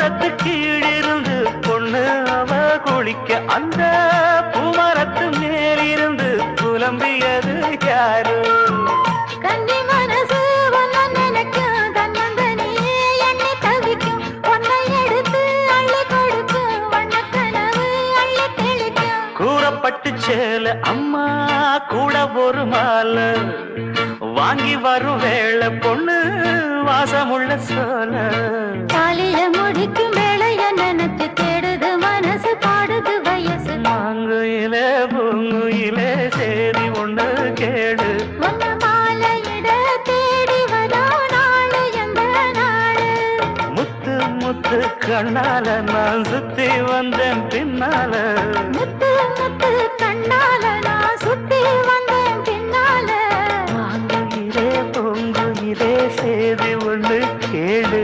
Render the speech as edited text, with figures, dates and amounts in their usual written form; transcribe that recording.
பூமரத்து கீழிருந்து பொண்ணு அவ குளிக்க அந்த பூமரத்து மேலிருந்து புலம்பியது யாரு? கன்னி மனசு ஒன்ன நினைக்கும் தன்னந்தனியே எண்ணி தவிக்கும் ஒன்னை எடுத்து அள்ளி கொடுக்கும் வண்ணக்கனவு அள்ளி தெளிக்கும். கூறப்பட்டு சேல அம்மா கூட ஒரு மாலை வாங்கி வரும் வேளை பொண்ணு வாசமுள்ள சோல. தாலிய முடிக்கும் வேளைய நினைச்சு தேடுது மனசு பாடுது வயசு. மாங்குயிலே பூங்குயிலே சேரி ஒண்ணு கேடு ஒன்ன மாலையிட தேடி வரா நாளு எந்த நாளு? முத்து முத்து கண்ணால நான் சுத்தி வந்தேன் பின்னால. முத்து முத்து கண்ணால நான் சுத்தி வந்தேன் பின்னால. மாங்குயிலே பூங்குயிலே சேரி ஒண்ணு கேடு